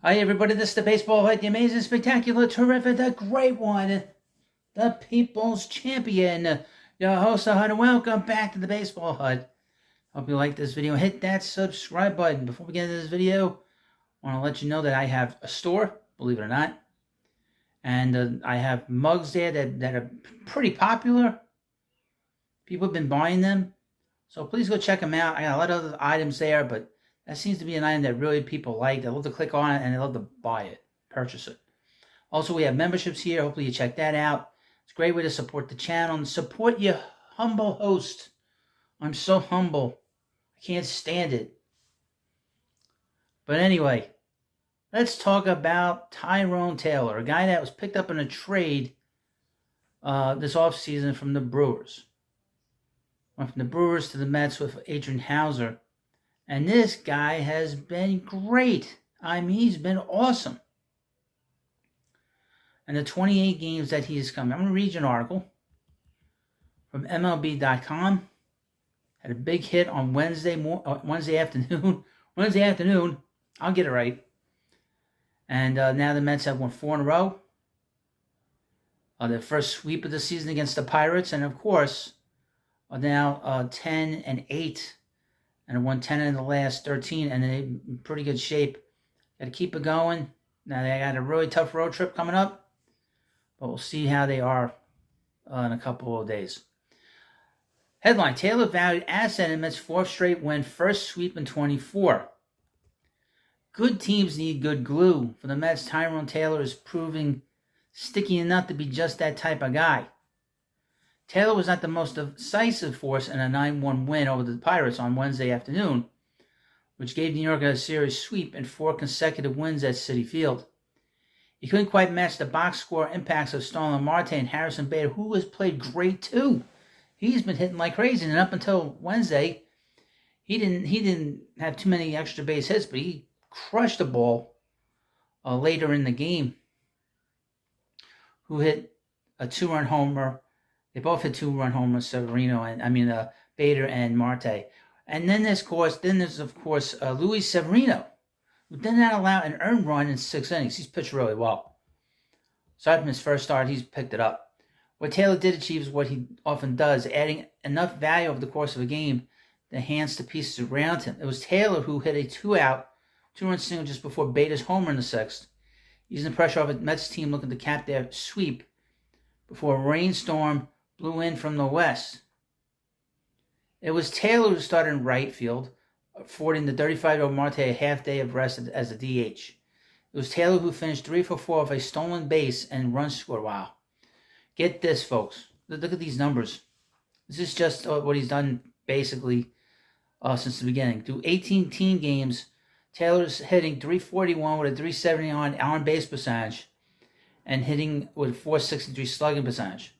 Hi, everybody. This is the Baseball Hut, the amazing, spectacular, terrific, the great one, the People's Champion, your host, the Hut, and welcome back to the Baseball Hut. Hope you like this video. Hit that subscribe button. Before we get into this video, I want to let you know that I have a store, believe it or not, and I have mugs there that are pretty popular. People have been buying them, so please go check them out. I got a lot of other items there, but that seems to be an item that really people like. They love to click on it and they love to buy it, purchase it. Also, we have memberships here. Hopefully you check that out. It's a great way to support the channel and support your humble host. I'm so humble. I can't stand it. But anyway, let's talk about Tyrone Taylor, a guy that was picked up in a trade this offseason from the Brewers. Went from the Brewers to the Mets with Adrian Hauser. And this guy has been great. I mean, he's been awesome. And the 28 games that he has come. I'm going to read you an article from MLB.com. Had a big hit on Wednesday afternoon. Wednesday afternoon. I'll get it right. And now the Mets have won 4 in a row. Their first sweep of the season against the Pirates. And, of course, are now 10-8. And won 10 in the last 13, and they're in pretty good shape. Got to keep it going. Now they got a really tough road trip coming up, but we'll see how they are in a couple of days. Headline: Taylor valued asset in Mets' 4th straight win, first sweep in 24. Good teams need good glue. For the Mets, Tyrone Taylor is proving sticky enough to be just that type of guy. Taylor was not the most decisive force in a 9-1 win over the Pirates on Wednesday afternoon, which gave New York a series sweep and 4 consecutive wins at Citi Field. He couldn't quite match the box score impacts of Starlin Marte and Harrison Bader, who has played great too. He's been hitting like crazy, and up until Wednesday, he didn't have too many extra base hits, but he crushed the ball later in the game. Who hit a 2-run homer? They both hit 2-run homers, Bader and Marte. And then there's of course Luis Severino, who did not allow an earned run in 6 innings. He's pitched really well. Aside from his first start, he's picked it up. What Taylor did achieve is what he often does, adding enough value over the course of a game to enhance the pieces around him. It was Taylor who hit a 2-out, 2-run single just before Bader's homer in the 6th, easing the pressure off a Mets team looking to cap their sweep before a rainstorm blew in from the west. It was Taylor who started in right field, affording the 35-year-old Marte a half day of rest as a DH. It was Taylor who finished 3 for 4 with a stolen base and run scored. Wow. Get this, folks. Look at these numbers. This is just what he's done basically since the beginning. Through 18 team games, Taylor's hitting .341 with a .370 on base percentage and hitting with .463 slugging percentage.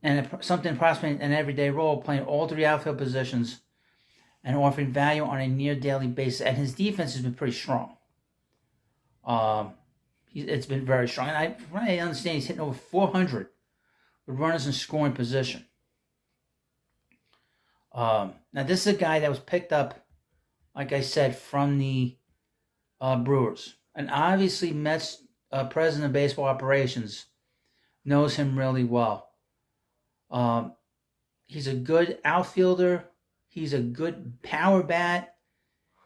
And something approximately an everyday role, playing all 3 outfield positions and offering value on a near-daily basis. And his defense has been pretty strong. It's been very strong. And I understand he's hitting over 400 with runners in scoring position. Now, this is a guy that was picked up, like I said, from the Brewers. And obviously, Mets president of baseball operations knows him really well. He's a good outfielder. He's a good power bat.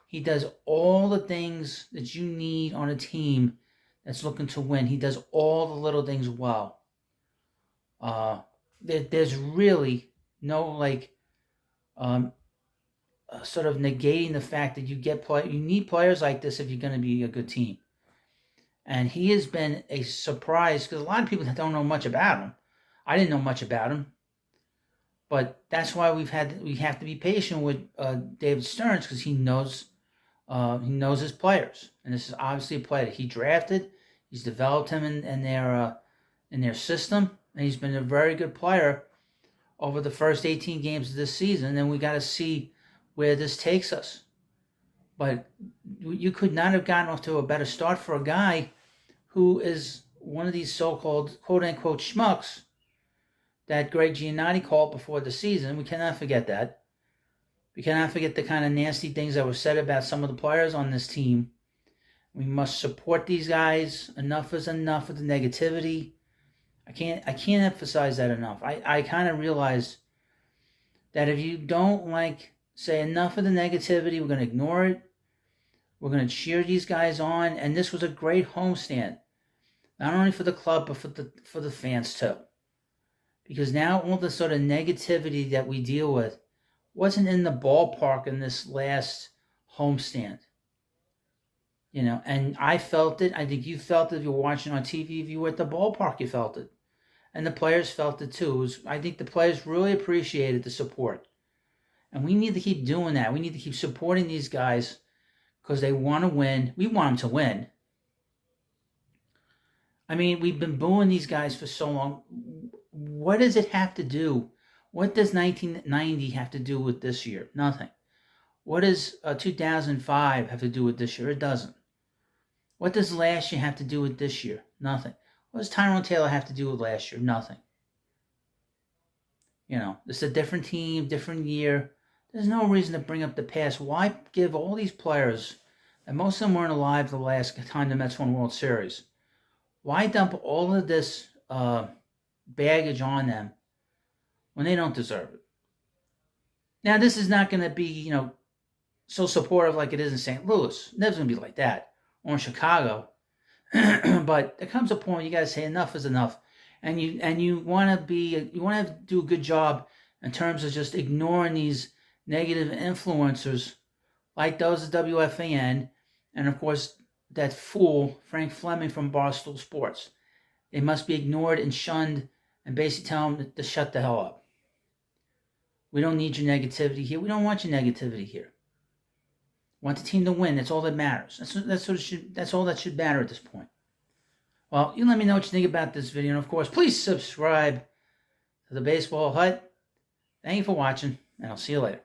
He does all the things that you need on a team that's looking to win. He does all the little things well. There's really no sort of negating the fact that you need players like this if you're going to be a good team. And he has been a surprise because a lot of people don't know much about him. I didn't know much about him, but that's why we have to be patient with David Stearns, because he knows his players, and this is obviously a player that he drafted. He's developed him in their system, and he's been a very good player over the first 18 games of this season. And we got to see where this takes us. But you could not have gotten off to a better start for a guy who is one of these so-called quote-unquote schmucks that Greg Giannotti called before the season. We cannot forget that. We cannot forget the kind of nasty things that were said about some of the players on this team We must support these guys. Enough is enough of the negativity. I can't emphasize that enough. I kind of realize that if you don't say enough of the negativity, we're going to ignore it. We're going to cheer these guys on. And this was a great homestand, not only for the club, but for the fans too. Because now all the sort of negativity that we deal with wasn't in the ballpark in this last homestand. And I felt it. I think you felt it if you were watching on TV. If you were at the ballpark, you felt it. And the players felt it too. I think the players really appreciated the support. And we need to keep doing that. We need to keep supporting these guys because they want to win. We want them to win. I mean, we've been booing these guys for so long. What does it have to do? What does 1990 have to do with this year? Nothing. What does 2005 have to do with this year? It doesn't. What does last year have to do with this year? Nothing. What does Tyrone Taylor have to do with last year? Nothing. It's a different team, different year. There's no reason to bring up the past. Why give all these players, and most of them weren't alive the last time the Mets won World Series, why dump all of this baggage on them when they don't deserve it? Now, this is not going to be, so supportive like it is in St. Louis. Never going to be like that. Or in Chicago. But there comes a point where you got to say enough is enough. And you want to do a good job in terms of just ignoring these negative influencers like those at WFAN, and of course that fool Frank Fleming from Barstool Sports. They must be ignored and shunned, and basically tell them to shut the hell up. We don't need your negativity here. We don't want your negativity here. We want the team to win. That's all that matters. That's all that should matter at this point. Well, you let me know what you think about this video, and of course, please subscribe to the Baseball Hut. Thank you for watching, and I'll see you later.